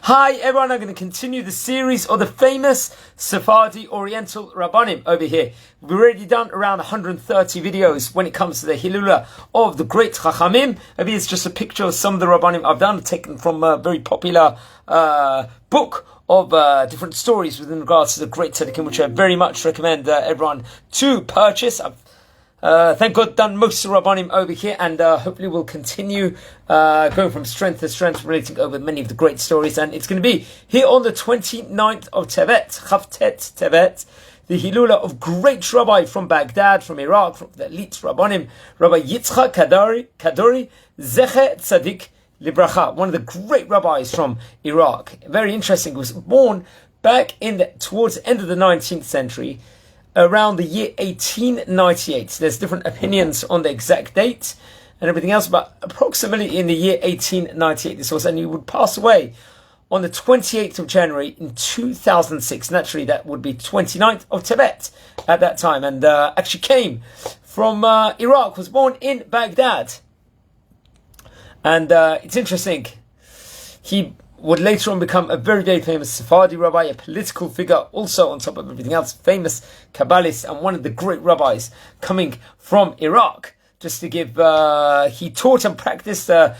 Hi everyone, I'm going to continue the series of the famous Sephardi Oriental Rabbanim over here. We've already done around 130 videos when it comes to the Hilula of the great Chachamim. Maybe it's just a picture of some of the Rabbanim I've done, taken from a very popular book of different stories within regards to the great tzaddikim, which I very much recommend everyone to purchase. I've thank God done most of the Rabbanim over here, and hopefully we'll continue going from strength to strength, relating over many of the great stories. And it's going to be here on the 29th of Tevet, Chavtet Tevet, the Hilula of great rabbi from Baghdad, from Iraq, from the elite Rabbanim, Rabbi Yitzhak Kaduri Z'tl, Libracha, one of the great rabbis from Iraq. Very interesting. He was born back towards the end of the 19th century, around the year 1898. There's different opinions on the exact date and everything else, but approximately in the year 1898 this was, and he would pass away on the 28th of January in 2006. Naturally, that would be 29th of Tevet at that time, and actually came from Iraq, was born in Baghdad. And it's interesting, he would later on become a very, very famous Sephardi rabbi, a political figure, also on top of everything else, famous Kabbalist, and one of the great rabbis coming from Iraq. Just to give, he taught and practiced the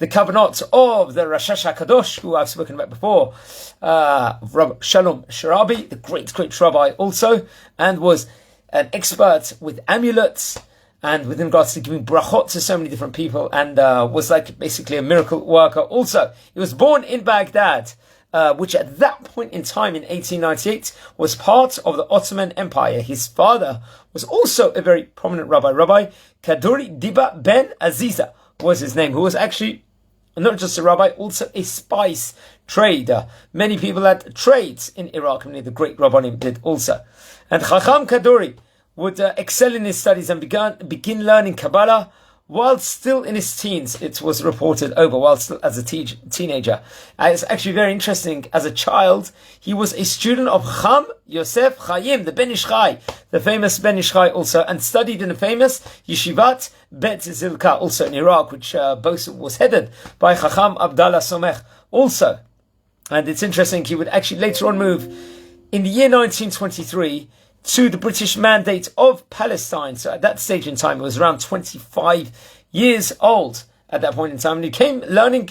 kavanot of the Rosh HaKadosh, who I've spoken about before, Rabbi Shalom Sharabi, the great, great rabbi also, and was an expert with amulets, and within regards to giving brachot to so many different people, and was like basically a miracle worker also. He was born in Baghdad, which at that point in time in 1898 was part of the Ottoman Empire. His father was also a very prominent rabbi. Rabbi Kaduri Diba ben Aziza was his name, who was actually not just a rabbi, also a spice trader. Many people had trades in Iraq, many of the great rabbanim did also. And Chacham Kaduri would excel in his studies and begin learning Kabbalah while still in his teens. It was reported while still as a teenager. It's actually very interesting. As a child, he was a student of Cham Yosef Chaim, the Ben Ish Chai, the famous Ben Ish Chai also, and studied in the famous Yeshivat Bet Zilka, also in Iraq, which both was headed by Chacham Abdallah Somech also. And it's interesting, he would actually later on move in the year 1923 to the British Mandate of Palestine. So at that stage in time, he was around 25 years old at that point in time. And he came learning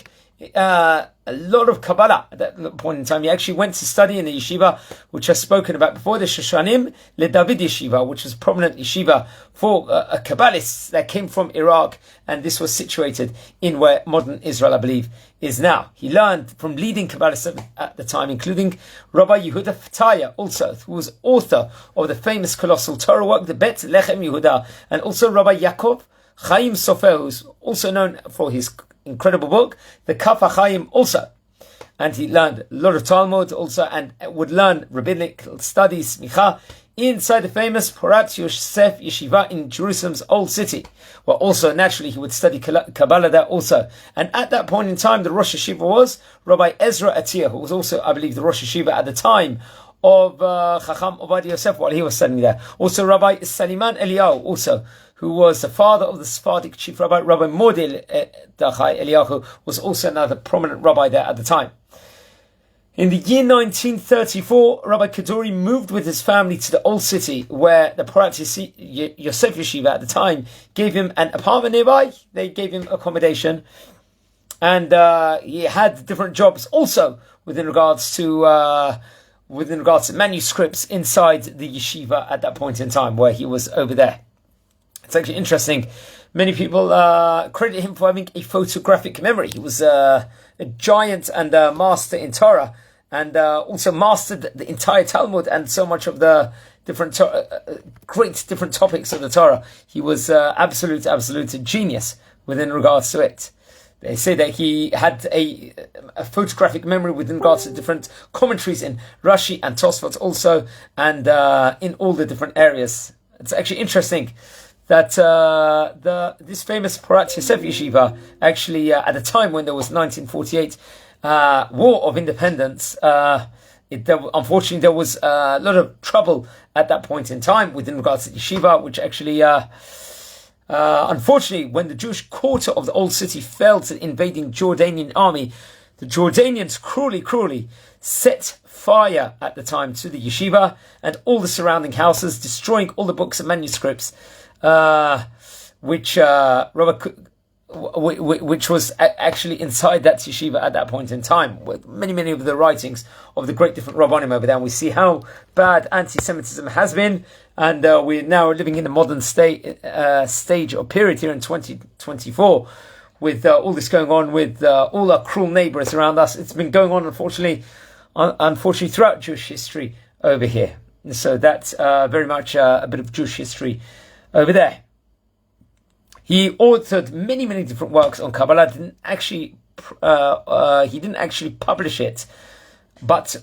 a lot of Kabbalah at that point in time. He actually went to study in the yeshiva, which I've spoken about before, the Shoshanim LeDavid yeshiva, which was a prominent yeshiva for Kabbalists that came from Iraq. And this was situated in where modern Israel, I believe, is now. He learned from leading Kabbalists at the time, including Rabbi Yehuda Fataya, also, who was author of the famous colossal Torah work, the Bet Lechem Yehuda, and also Rabbi Yaakov Chaim Sofer, who's also known for his incredible book, the Kaf HaChaim also. And he learned a lot of Talmud also, and would learn rabbinical studies, smicha, inside the famous Porat Yosef Yeshiva in Jerusalem's Old City, where also naturally he would study Kabbalah there also. And at that point in time, the Rosh Yeshiva was Rabbi Ezra Atiyah, who was also, I believe, the Rosh Yeshiva at the time of Chacham Obadiah Yosef while he was studying there. Also Rabbi Saliman Eliyahu, also, who was the father of the Sephardic chief rabbi, Rabbi Model Dachai Eliyahu, was also another prominent rabbi there at the time. In the year 1934, Rabbi Kaduri moved with his family to the Old City, where the Porat Yosef Yeshiva at the time gave him an apartment nearby. They gave him accommodation, and he had different jobs also within regards to manuscripts inside the yeshiva at that point in time, where he was over there. It's actually interesting. Many people credit him for having a photographic memory. He was a giant and a master in Torah, and also mastered the entire Talmud and so much of the different great different topics of the Torah. He was absolute genius within regards to it. They say that he had a photographic memory within regards to different commentaries in Rashi and Tosfot also, and in all the different areas. It's actually interesting that this famous Porat Yosef Yeshiva, actually at the time when there was 1948 War of Independence, unfortunately there was a lot of trouble at that point in time within regards to yeshiva, which actually unfortunately, when the Jewish quarter of the Old City fell to the invading Jordanian army, the Jordanians cruelly set fire at the time to the yeshiva and all the surrounding houses, destroying all the books and manuscripts, which was actually inside that yeshiva at that point in time, with many of the writings of the great different Rabbanim over there. And we see how bad anti-Semitism has been, and we're now living in the modern stage or period here in 2024, with all this going on, with all our cruel neighbours around us. It's been going on, unfortunately, throughout Jewish history over here. So that's very much a bit of Jewish history over there. He authored many different works on Kabbalah. He didn't actually publish it, but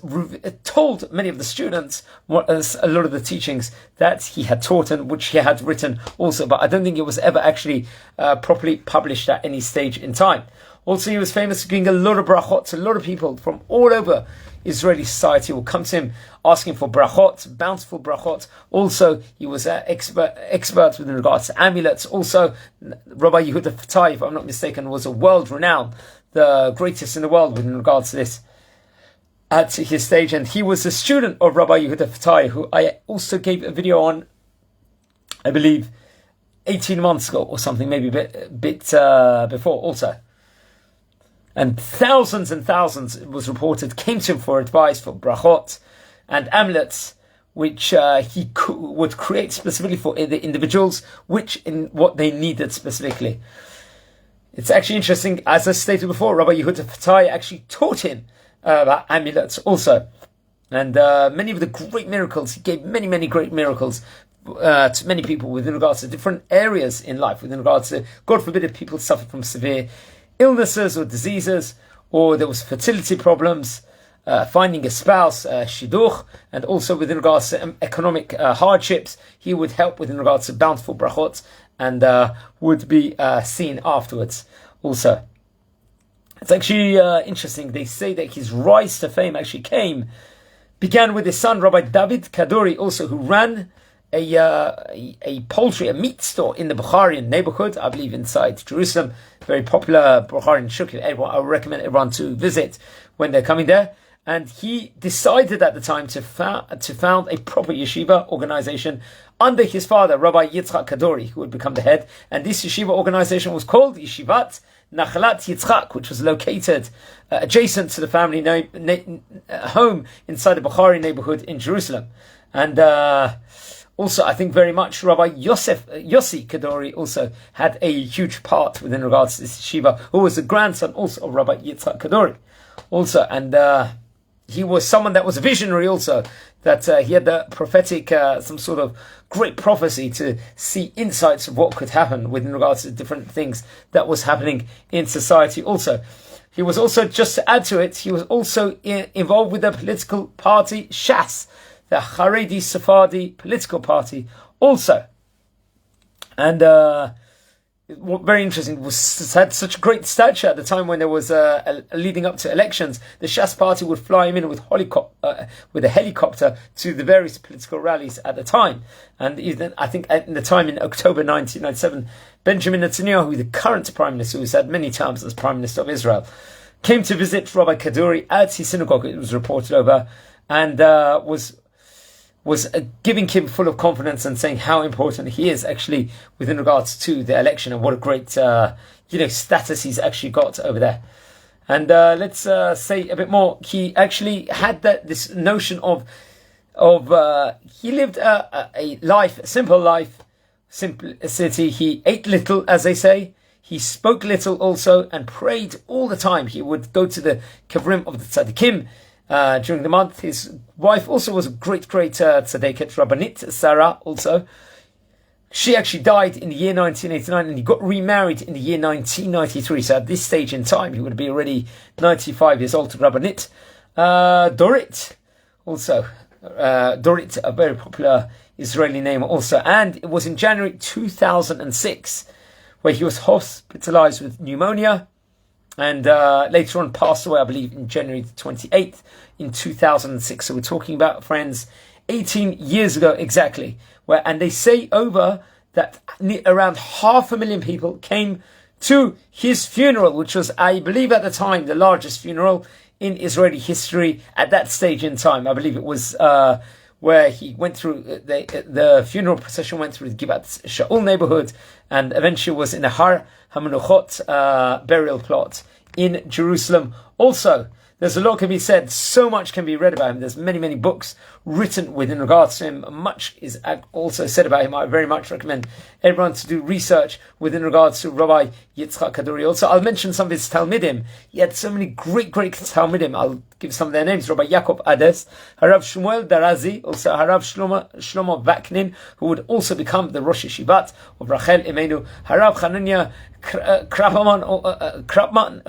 told many of the students a lot of the teachings that he had taught and which he had written also. But I don't think it was ever actually properly published at any stage in time. Also, he was famous for giving a lot of brachot. A lot of people from all over Israeli society will come to him asking for brachot, bountiful brachot. Also, he was an expert with regards to amulets. Also, Rabbi Yehuda Fatai, if I'm not mistaken, was a world-renowned, the greatest in the world with regards to this at his stage. And he was a student of Rabbi Yehuda Fatai, who I also gave a video on, I believe, 18 months ago or something, maybe a bit before also. And thousands, it was reported, came to him for advice for brachot and amulets, which he would create specifically for the individuals, which in what they needed specifically. It's actually interesting, as I stated before, Rabbi Yehuda Fatai actually taught him about amulets also. And many of the great miracles, he gave many great miracles to many people within regards to different areas in life, within regards to, God forbid, if people suffer from severe illnesses or diseases, or there was fertility problems, finding a spouse, shidduch, and also within regards to economic hardships, he would help within regards to bountiful brachot, and would be seen afterwards also. It's actually interesting. They say that his rise to fame actually began with his son, Rabbi David Kaduri, also, who ran a poultry, a meat store in the Bukharian neighborhood, I believe inside Jerusalem. Very popular Bukharian shuk. I would recommend everyone to visit when they're coming there. And he decided at the time to found a proper yeshiva organization under his father, Rabbi Yitzhak Kaduri, who would become the head. And this yeshiva organization was called Yeshivat נחלת Yitzchak, which was located adjacent to the family home inside the Bukhari neighborhood in Jerusalem. And also, I think very much Rabbi Yossi Kaduri also had a huge part within regards to this yeshiva, who was the grandson also of Rabbi Yitzhak Kaduri also. And he was someone that was a visionary also, that he had the prophetic, some sort of great prophecy to see insights of what could happen within regards to different things that was happening in society also. He was also, just to add to it, he was also involved with the political party ''tshas, the Haredi Sephardi political party also. And very interesting, had such a great stature at the time when there was leading up to elections. The ''tshas party would fly him in with a helicopter to the various political rallies at the time. And even, I think at the time in October 1997, Benjamin Netanyahu, the current prime minister, who's had many times as prime minister of Israel, came to visit Rabbi Kaduri at his synagogue, it was reported over, and was giving him full of confidence and saying how important he is actually within regards to the election, and what a great status he's actually got over there. And let's say a bit more. He actually had this notion of he lived a life, a simple life, simplicity. He ate little, as they say. He spoke little also, and prayed all the time. He would go to the kavrim of the tzaddikim during the month. His wife also was a great tzaddiket, Rabbanit Sarah also. She actually died in the year 1989, and he got remarried in the year 1993. So at this stage in time, he would be already 95 years old to Rabbanit. Dorit also. Dorit, a very popular Israeli name also. And it was in January 2006 where he was hospitalized with pneumonia, and later on passed away, I believe, in January 28th in 2006. So we're talking about, friends, 18 years ago exactly. And they say over that around 500,000 people came to his funeral, which was, I believe at the time, the largest funeral in Israeli history at that stage in time. I believe it was where he went through, the funeral procession went through the Givat Shaul neighborhood and eventually was in the Har HaMenuchot burial plot in Jerusalem. Also, there's a lot can be said, so much can be read about him. There's many, many books written within regards to him. Much is also said about him. I very much recommend everyone to do research within regards to Rabbi Yitzhak Kaduri. Also, I'll mention some of his Talmidim. He had so many great Talmidim. I'll give some of their names. Rabbi Yaakov Ades, Harav Shmuel Darazi, also Harav Shlomo Vaknin, who would also become the Rosh Yeshivat of Rachel Imenu, Harav Chananya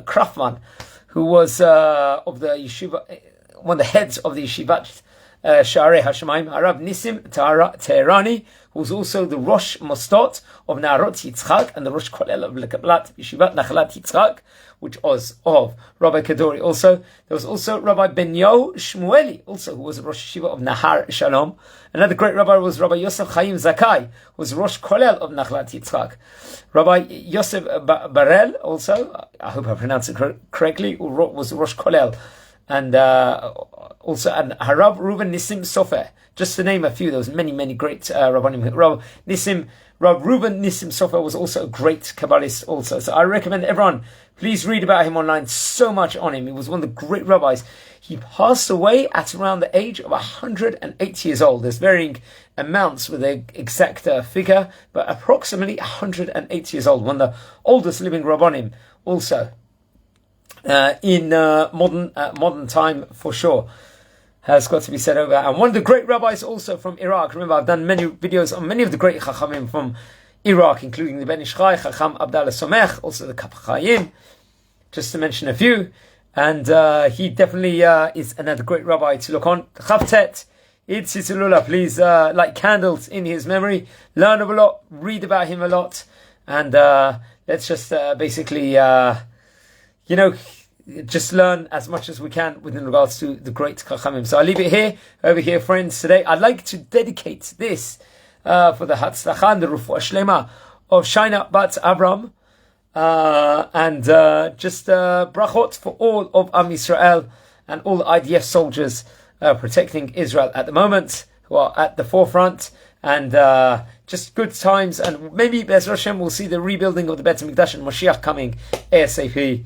Krafman, who was of the yeshiva, one of the heads of the yeshivat Sharei Hashemayim, Harav Nisim Teherani, who was also the Rosh Mostot of Narot Yitzchak and the Rosh Kolel of Yeshivat נחלת Yitzchak, which was of Rabbi Kaduri. Also, there was also Rabbi Benyo Shmueli, also who was the Rosh Yeshiva of Nahar Shalom. Another great rabbi was Rabbi Yosef Chaim Zakai, who was Rosh Kolel of נחלת Yitzchak. Rabbi Yosef Barel, also, I hope I pronounced it correctly, was Rosh Kolel. And also, and Harav Reuven Nisim Sofer, just to name a few. There was many, many great Rabbanim. Rav Reuven Nisim Sofer was also a great Kabbalist also. So I recommend everyone, please read about him online. So much on him. He was one of the great rabbis. He passed away at around the age of 108 years old. There's varying amounts with the exact figure, but approximately 108 years old. One of the oldest living Rabbanim also. In modern time, for sure, has got to be said over. And one of the great rabbis also from Iraq. Remember, I've done many videos on many of the great Chachamim from Iraq, including the Ben Ish Chai, Chacham Abdallah Somech, also the Kaf Chaim, just to mention a few. And he definitely is another great rabbi to look on. Chavtet, Itzitulula, please light candles in his memory, learn a lot, read about him a lot, and let's just basically just learn as much as we can within regards to the great Chachamim. So I'll leave it over here, friends, today. I'd like to dedicate this for the Hatzlacha and the Rufuah Shlema of Shaina Bat Avram, and just brachot for all of Am Yisrael and all the IDF soldiers protecting Israel at the moment, who are at the forefront, and just good times, and maybe Be'ez Hashem we'll see the rebuilding of the Beit HaMikdash and Moshiach coming ASAP.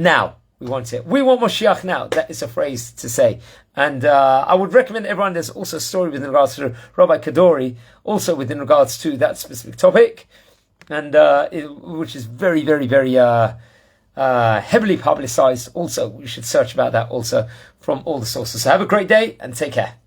Now we want it. We want Moshiach now. That is a phrase to say. And I would recommend everyone. There's also a story within regards to Rabbi Kaduri, also within regards to that specific topic, and which is very, very, very heavily publicized. Also, we should search about that also from all the sources. So have a great day and take care.